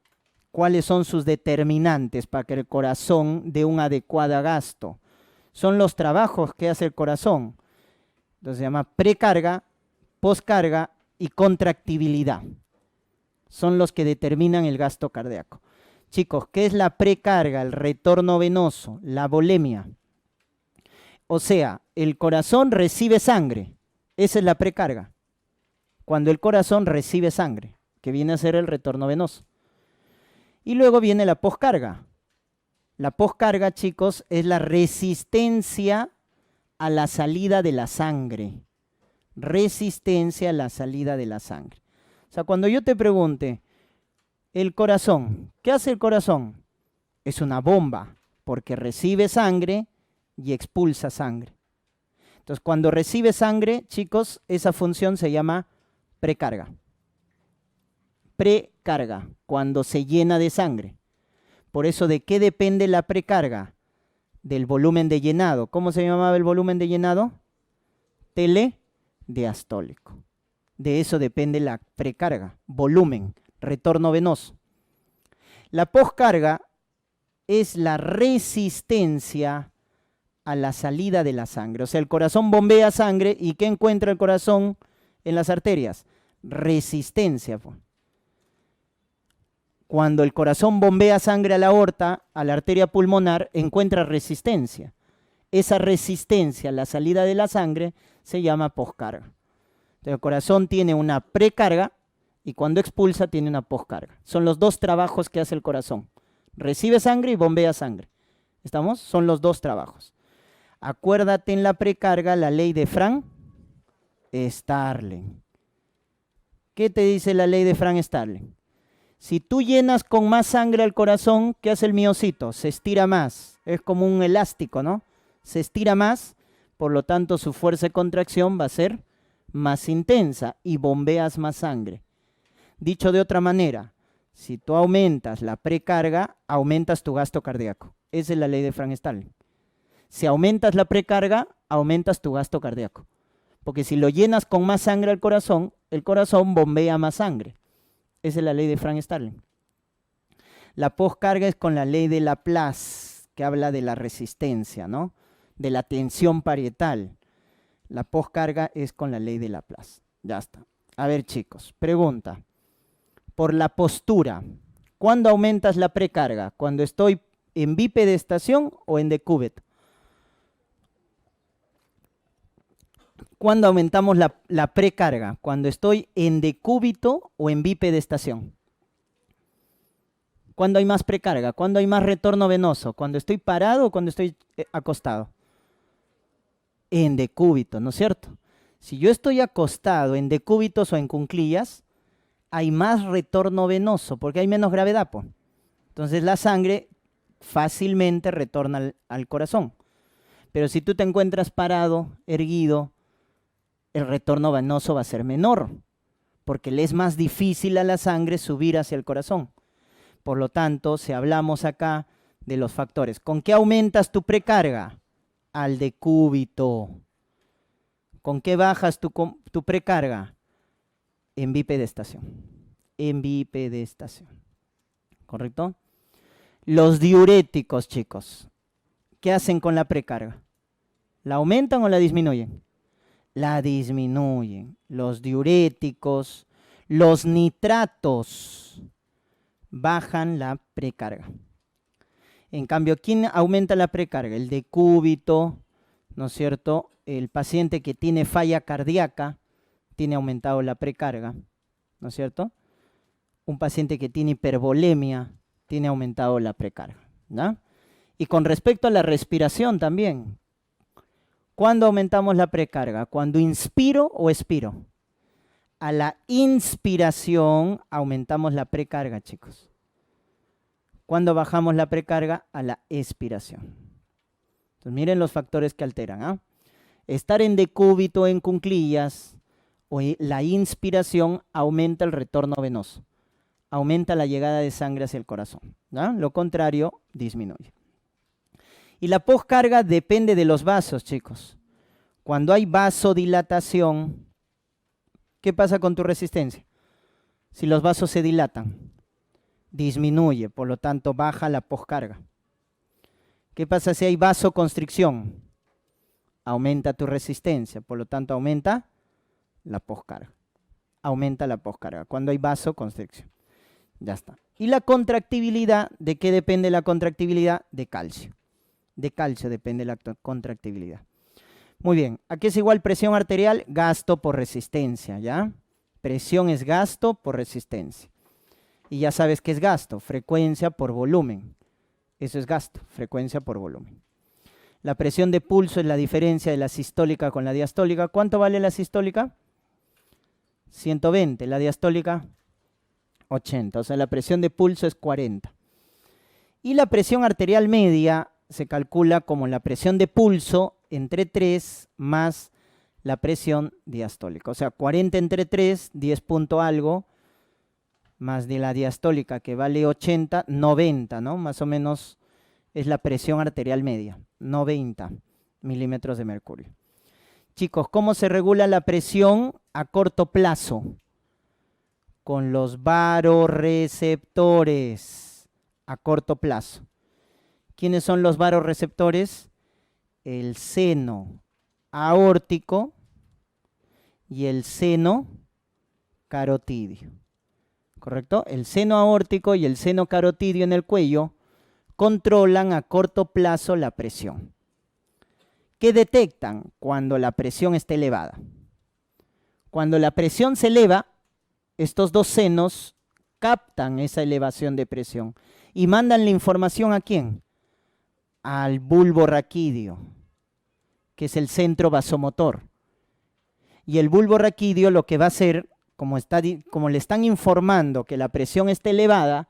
¿cuáles son sus determinantes para que el corazón dé un adecuado gasto? Son los trabajos que hace el corazón. Entonces se llama precarga, poscarga y contractibilidad. Son los que determinan el gasto cardíaco. Chicos, ¿qué es la precarga? El retorno venoso, la volemia. O sea, el corazón recibe sangre. Esa es la precarga. Cuando el corazón recibe sangre, que viene a ser el retorno venoso. Y luego viene la poscarga. La poscarga, chicos, es la resistencia a la salida de la sangre. Resistencia a la salida de la sangre. O sea, cuando yo te pregunte, el corazón, ¿qué hace el corazón? Es una bomba, porque recibe sangre y expulsa sangre. Entonces, cuando recibe sangre, chicos, esa función se llama precarga. Precarga, cuando se llena de sangre. Por eso, ¿de qué depende la precarga? Del volumen de llenado. ¿Cómo se llamaba el volumen de llenado? Telediastólico. De eso depende la precarga, volumen, retorno venoso. La poscarga es la resistencia a la salida de la sangre. O sea, el corazón bombea sangre y ¿qué encuentra el corazón en las arterias? Resistencia. Cuando el corazón bombea sangre a la aorta, a la arteria pulmonar, encuentra resistencia. Esa resistencia a la salida de la sangre se llama poscarga. Entonces, el corazón tiene una precarga y cuando expulsa tiene una poscarga. Son los dos trabajos que hace el corazón. Recibe sangre y bombea sangre. ¿Estamos? Son los dos trabajos. Acuérdate en la precarga la ley de Frank-Starling. ¿Qué te dice la ley de Frank-Starling? Si tú llenas con más sangre al corazón, ¿qué hace el miocito? Se estira más. Es como un elástico, ¿no? Se estira más, por lo tanto su fuerza de contracción va a ser más intensa y bombeas más sangre. Dicho de otra manera, si tú aumentas la precarga, aumentas tu gasto cardíaco. Esa es la ley de Frank-Starling. Si aumentas la precarga, aumentas tu gasto cardíaco. Porque si lo llenas con más sangre al corazón, el corazón bombea más sangre. Esa es la ley de Frank-Starling. La poscarga es con la ley de Laplace, que habla de la resistencia, ¿no? De la tensión parietal. La poscarga es con la ley de Laplace. Ya está. A ver, chicos, pregunta. Por la postura, ¿cuándo aumentas la precarga? ¿Cuando estoy en bipedestación o en decúbito? ¿Cuándo aumentamos la precarga? ¿Cuando estoy en decúbito o en bipedestación? ¿Cuándo hay más precarga? ¿Cuándo hay más retorno venoso? ¿Cuando estoy parado o cuando estoy acostado? En decúbito, ¿no es cierto? Si yo estoy acostado en decúbitos o en cuclillas, hay más retorno venoso porque hay menos gravedad, pues. Entonces la sangre fácilmente retorna al corazón. Pero si tú te encuentras parado, erguido, el retorno venoso va a ser menor, porque le es más difícil a la sangre subir hacia el corazón. Por lo tanto, si hablamos acá de los factores, ¿con qué aumentas tu precarga? Al decúbito. ¿Con qué bajas tu precarga? En bipedestación. En bipedestación. ¿Correcto? Los diuréticos, chicos, ¿qué hacen con la precarga? ¿La aumentan o la disminuyen? La disminuyen. Los diuréticos, los nitratos bajan la precarga. En cambio, ¿quién aumenta la precarga? El decúbito, ¿no es cierto? El paciente que tiene falla cardíaca tiene aumentado la precarga, ¿no es cierto? Un paciente que tiene hipervolemia tiene aumentado la precarga, ¿no? Y con respecto a la respiración también, ¿cuándo aumentamos la precarga? ¿Cuando inspiro o expiro? A la inspiración aumentamos la precarga, chicos. ¿Cuándo bajamos la precarga? A la expiración. Entonces miren los factores que alteran, ¿ah? Estar en decúbito, en cuclillas, o la inspiración aumenta el retorno venoso. Aumenta la llegada de sangre hacia el corazón, ¿no? Lo contrario, disminuye. Y la poscarga depende de los vasos, chicos. Cuando hay vasodilatación, ¿qué pasa con tu resistencia? Si los vasos se dilatan, disminuye, por lo tanto baja la poscarga. ¿Qué pasa si hay vasoconstricción? Aumenta tu resistencia, por lo tanto aumenta la poscarga. Aumenta la poscarga cuando hay vasoconstricción. Ya está. ¿Y la contractibilidad? ¿De qué depende la contractibilidad? De calcio. De calcio depende la contractibilidad. Muy bien. ¿A qué es igual presión arterial? Gasto por resistencia, ¿ya? Presión es gasto por resistencia. Y ya sabes qué es gasto. Frecuencia por volumen. Eso es gasto. Frecuencia por volumen. La presión de pulso es la diferencia de la sistólica con la diastólica. ¿Cuánto vale la sistólica? 120. La diastólica, 80. O sea, la presión de pulso es 40. Y la presión arterial media se calcula como la presión de pulso entre 3 más la presión diastólica. O sea, 40 entre 3, 10 punto algo, más de la diastólica que vale 80, 90, ¿no? Más o menos es la presión arterial media, 90 milímetros de mercurio. Chicos, ¿cómo se regula la presión a corto plazo? Con los varoreceptores a corto plazo. ¿Quiénes son los varoreceptores? El seno aórtico y el seno carotidio. ¿Correcto? El seno aórtico y el seno carotidio en el cuello controlan a corto plazo la presión. ¿Qué detectan cuando la presión está elevada? Cuando la presión se eleva, estos dos senos captan esa elevación de presión y mandan la información ¿a quién? Al bulbo raquídeo, que es el centro vasomotor. Y el bulbo raquídeo lo que va a hacer como le están informando que la presión está elevada,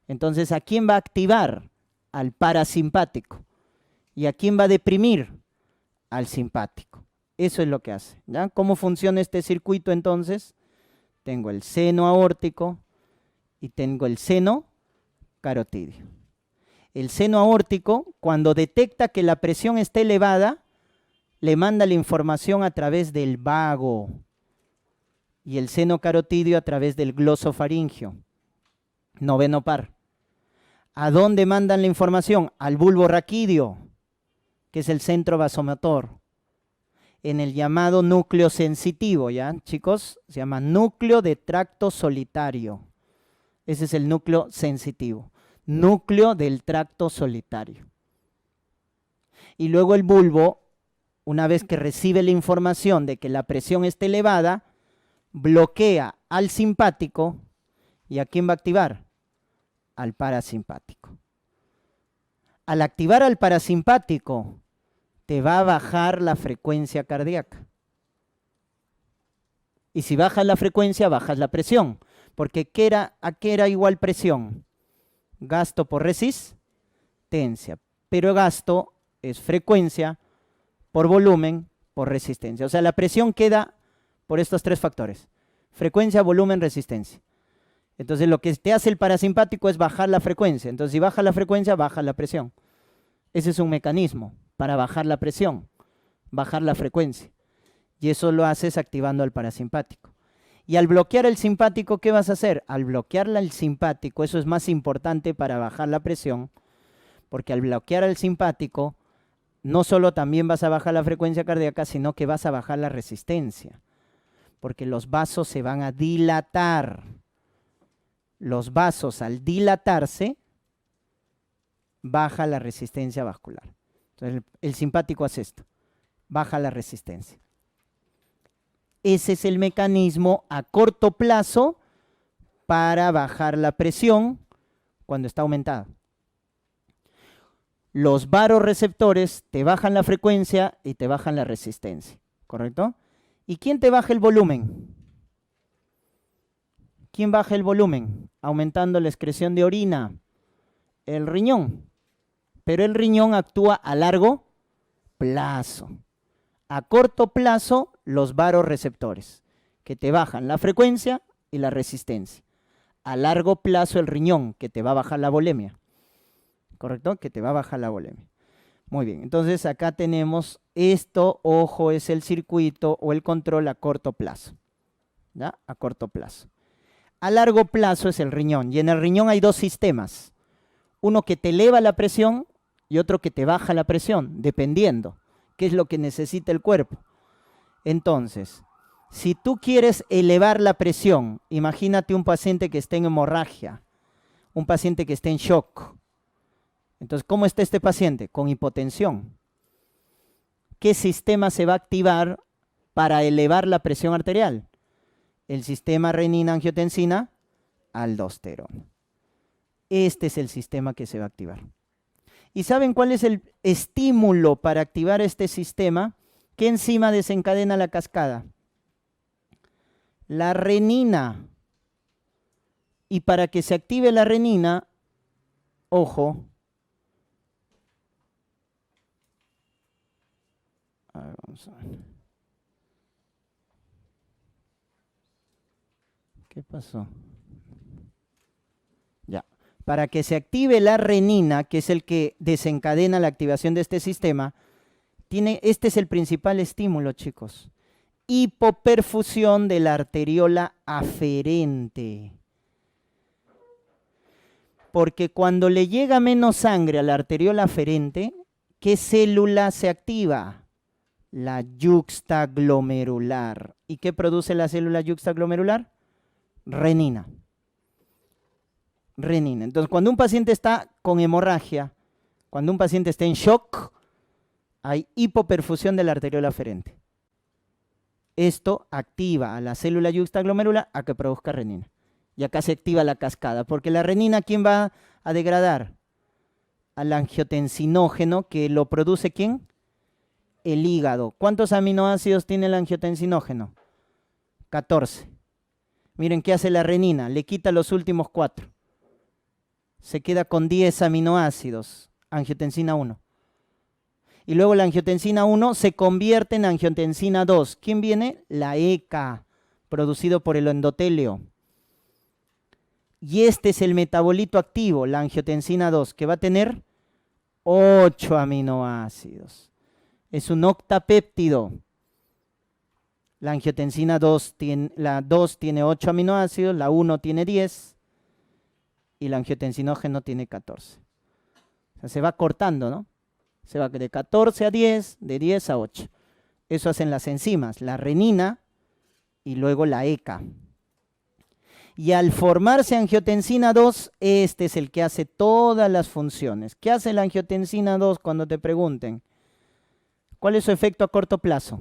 entonces ¿a quién va a activar? Al parasimpático. ¿Y a quién va a deprimir? Al simpático. Eso es lo que hace, ¿ya? ¿Cómo funciona este circuito entonces? Tengo el seno aórtico y tengo el seno carotidio. El seno aórtico, cuando detecta que la presión está elevada, le manda la información a través del vago, y el seno carotidio a través del glosofaringio, noveno par. ¿A dónde mandan la información? Al bulbo raquídeo, que es el centro vasomotor, en el llamado núcleo sensitivo, ¿ya, chicos? Se llama núcleo de tracto solitario. Ese es el núcleo sensitivo, núcleo del tracto solitario. Y luego el bulbo, una vez que recibe la información de que la presión está elevada, bloquea al simpático. ¿Y a quién va a activar? Al parasimpático. Al activar al parasimpático, te va a bajar la frecuencia cardíaca. Y si bajas la frecuencia, bajas la presión. Porque ¿a qué era igual presión? Gasto por resistencia. Pero gasto es frecuencia por volumen por resistencia. O sea, la presión queda por estos tres factores: frecuencia, volumen, resistencia. Entonces lo que te hace el parasimpático es bajar la frecuencia. Entonces si baja la frecuencia, baja la presión. Ese es un mecanismo para bajar la presión, bajar la frecuencia. Y eso lo haces activando al parasimpático. Y al bloquear el simpático, ¿qué vas a hacer? Al bloquearla el simpático, eso es más importante para bajar la presión, porque al bloquear al simpático, no solo también vas a bajar la frecuencia cardíaca, sino que vas a bajar la resistencia, porque los vasos se van a dilatar. Los vasos, al dilatarse, baja la resistencia vascular. Entonces el simpático hace esto, baja la resistencia. Ese es el mecanismo a corto plazo para bajar la presión cuando está aumentada. Los varoreceptores te bajan la frecuencia y te bajan la resistencia, ¿correcto? ¿Y quién te baja el volumen? ¿Quién baja el volumen? Aumentando la excreción de orina. El riñón. Pero el riñón actúa a largo plazo. A corto plazo, los varoreceptores, que te bajan la frecuencia y la resistencia. A largo plazo, el riñón, que te va a bajar la volemia. ¿Correcto? Que te va a bajar la volemia. Muy bien, entonces acá tenemos esto, ojo, es el circuito o el control a corto plazo. ¿Ya? A corto plazo. A largo plazo es el riñón, y en el riñón hay dos sistemas. Uno que te eleva la presión y otro que te baja la presión, dependiendo qué es lo que necesita el cuerpo. Entonces, si tú quieres elevar la presión, imagínate un paciente que esté en hemorragia, un paciente que esté en shock. Entonces, ¿cómo está este paciente? Con hipotensión. ¿Qué sistema se va a activar para elevar la presión arterial? El sistema renina-angiotensina-aldosterona. Este es el sistema que se va a activar. ¿Y saben cuál es el estímulo para activar este sistema? ¿Qué enzima desencadena la cascada? La renina. Y para que se active la renina, ojo, a ver, vamos a ver. ¿Qué pasó? Ya. Para que se active la renina, que es el que desencadena la activación de este sistema, este es el principal estímulo, chicos. Hipoperfusión de la arteriola aferente. Porque cuando le llega menos sangre a la arteriola aferente, ¿qué célula se activa? La yuxtaglomerular. ¿Y qué produce la célula yuxtaglomerular? Renina. Renina. Entonces, cuando un paciente está con hemorragia, cuando un paciente está en shock, hay hipoperfusión de la arteriola aferente. Esto activa a la célula yuxtaglomerular a que produzca renina. Y acá se activa la cascada, porque la renina, ¿quién va a degradar? Al angiotensinógeno, que lo produce ¿quién? El hígado. ¿Cuántos aminoácidos tiene el angiotensinógeno? 14. Miren qué hace la renina, le quita los últimos 4. Se queda con 10 aminoácidos, angiotensina 1. Y luego la angiotensina 1 se convierte en angiotensina 2. ¿Quién viene? La ECA, producido por el endotelio. Y este es el metabolito activo, la angiotensina 2, que va a tener 8 aminoácidos. Es un octapéptido. La angiotensina 2 tiene, la 2 tiene 8 aminoácidos, la 1 tiene 10 y la angiotensinógeno tiene 14. O sea, se va cortando, ¿no? Se va de 14 a 10, de 10 a 8. Eso hacen las enzimas, la renina y luego la ECA. Y al formarse angiotensina 2, este es el que hace todas las funciones. ¿Qué hace la angiotensina 2 cuando te pregunten? ¿Cuál es su efecto a corto plazo?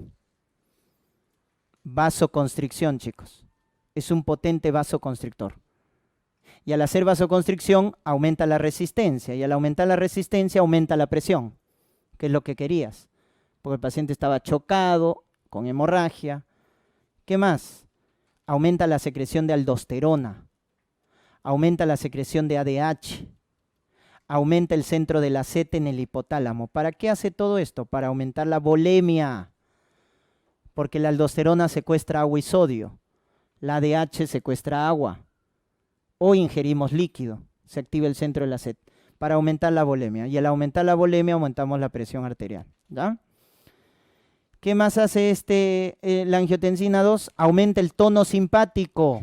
Vasoconstricción, chicos. Es un potente vasoconstrictor. Y al hacer vasoconstricción, aumenta la resistencia. Y al aumentar la resistencia, aumenta la presión, que es lo que querías. Porque el paciente estaba chocado, con hemorragia. ¿Qué más? Aumenta la secreción de aldosterona, aumenta la secreción de ADH, aumenta el centro de la seta en el hipotálamo. ¿Para qué hace todo esto? Para aumentar la volemia, porque la aldosterona secuestra agua y sodio, la ADH secuestra agua, o ingerimos líquido, se activa el centro de la seta, para aumentar la volemia. Y al aumentar la volemia aumentamos la presión arterial, ¿ya? ¿Qué más hace la angiotensina 2? Aumenta el tono simpático.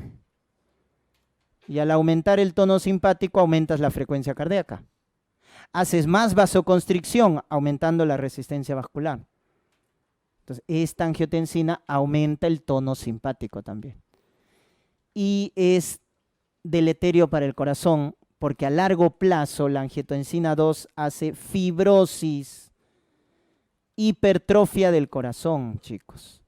Y al aumentar el tono simpático, aumentas la frecuencia cardíaca. Haces más vasoconstricción, aumentando la resistencia vascular. Entonces, esta angiotensina aumenta el tono simpático también. Y es deleterio para el corazón, porque a largo plazo la angiotensina 2 hace fibrosis, hipertrofia del corazón, chicos.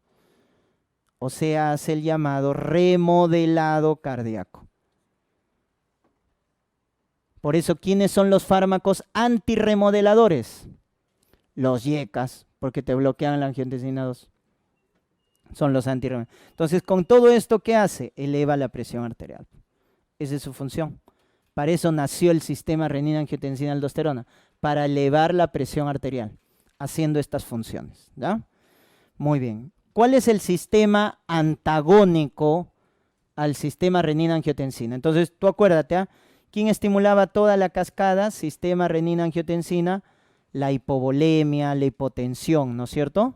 O sea, hace el llamado remodelado cardíaco. Por eso, ¿quiénes son los fármacos antirremodeladores? Los YECAs, porque te bloquean la angiotensina 2. Son los antirremodeladores. Entonces, con todo esto, ¿qué hace? Eleva la presión arterial. Esa es su función. Para eso nació el sistema renina-angiotensina-aldosterona, para elevar la presión arterial, haciendo estas funciones, ¿ya? Muy bien. ¿Cuál es el sistema antagónico al sistema renina-angiotensina? Entonces, tú acuérdate, ¿ah? ¿Quién estimulaba toda la cascada? Sistema renina-angiotensina, la hipovolemia, la hipotensión, ¿no es cierto?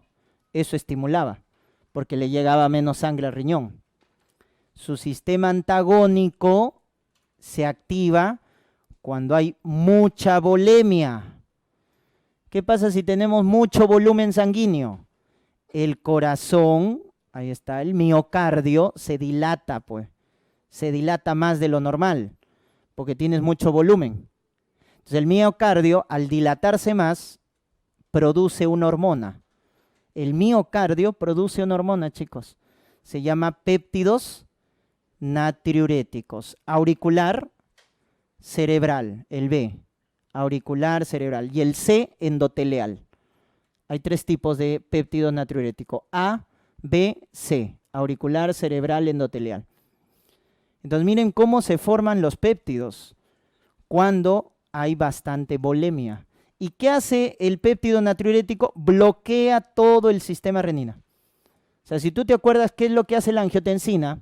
Eso estimulaba, porque le llegaba menos sangre al riñón. Su sistema antagónico se activa cuando hay mucha volemia. ¿Qué pasa si tenemos mucho volumen sanguíneo? El corazón, ahí está, el miocardio se dilata, pues. Se dilata más de lo normal, porque tienes mucho volumen. Entonces el miocardio, al dilatarse más, produce una hormona. El miocardio produce una hormona, chicos. Se llama péptidos natriuréticos. Auricular, cerebral, el B. Auricular, cerebral. Y el C, endotelial. Hay 3 tipos de péptido natriurético. A, B, C. Auricular, cerebral, endotelial. Entonces miren cómo se forman los péptidos cuando hay bastante volemia. ¿Y qué hace el péptido natriurético? Bloquea todo el sistema renina. O sea, si tú te acuerdas qué es lo que hace la angiotensina,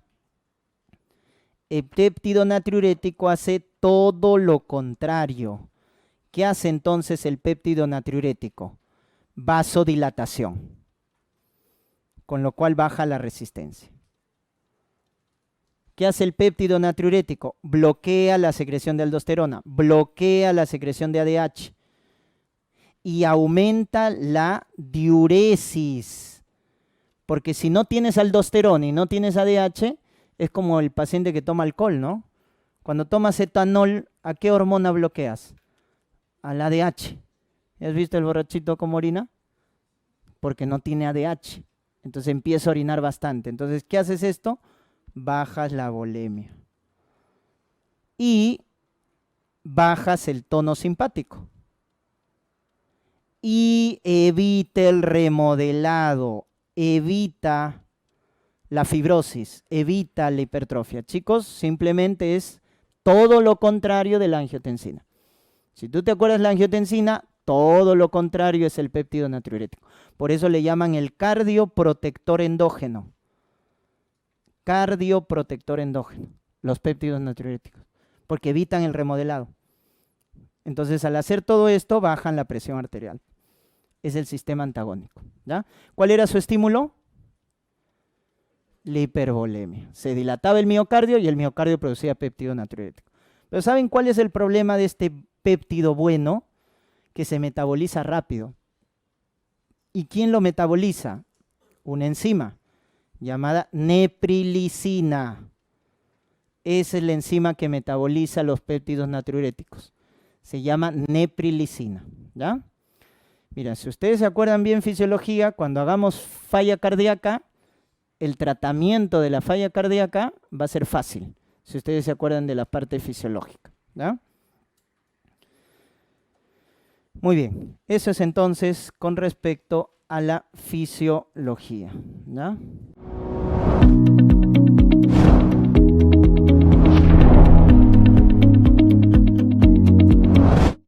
el péptido natriurético hace todo lo contrario. ¿Qué hace entonces el péptido natriurético? Vasodilatación, con lo cual baja la resistencia. ¿Qué hace el péptido natriurético? Bloquea la secreción de aldosterona, bloquea la secreción de ADH y aumenta la diuresis. Porque si no tienes aldosterona y no tienes ADH, es como el paciente que toma alcohol, ¿no? Cuando tomas etanol, ¿a qué hormona bloqueas? Al ADH. ¿Has visto el borrachito cómo orina? Porque no tiene ADH. Entonces empieza a orinar bastante. Entonces, ¿qué haces esto? Bajas la volemia. Y bajas el tono simpático. Y evita el remodelado. Evita la fibrosis, evita la hipertrofia. Chicos, simplemente es todo lo contrario de la angiotensina. Si tú te acuerdas de la angiotensina, todo lo contrario es el péptido natriurético. Por eso le llaman el cardioprotector endógeno. Cardioprotector endógeno, los péptidos natriuréticos, porque evitan el remodelado. Entonces, al hacer todo esto, bajan la presión arterial. Es el sistema antagónico, ¿ya? ¿Cuál era su estímulo? La hipervolemia. Se dilataba el miocardio y el miocardio producía péptido natriurético. Pero ¿saben cuál es el problema de este péptido bueno? Que se metaboliza rápido. ¿Y quién lo metaboliza? Una enzima llamada neprilicina. Esa es la enzima que metaboliza los péptidos natriuréticos. Se llama neprilicina, ¿ya? Mira, si ustedes se acuerdan bien fisiología, cuando hagamos falla cardíaca, el tratamiento de la falla cardíaca va a ser fácil, si ustedes se acuerdan de la parte fisiológica, ¿ya? Muy bien, eso es entonces con respecto a la fisiología, ¿ya?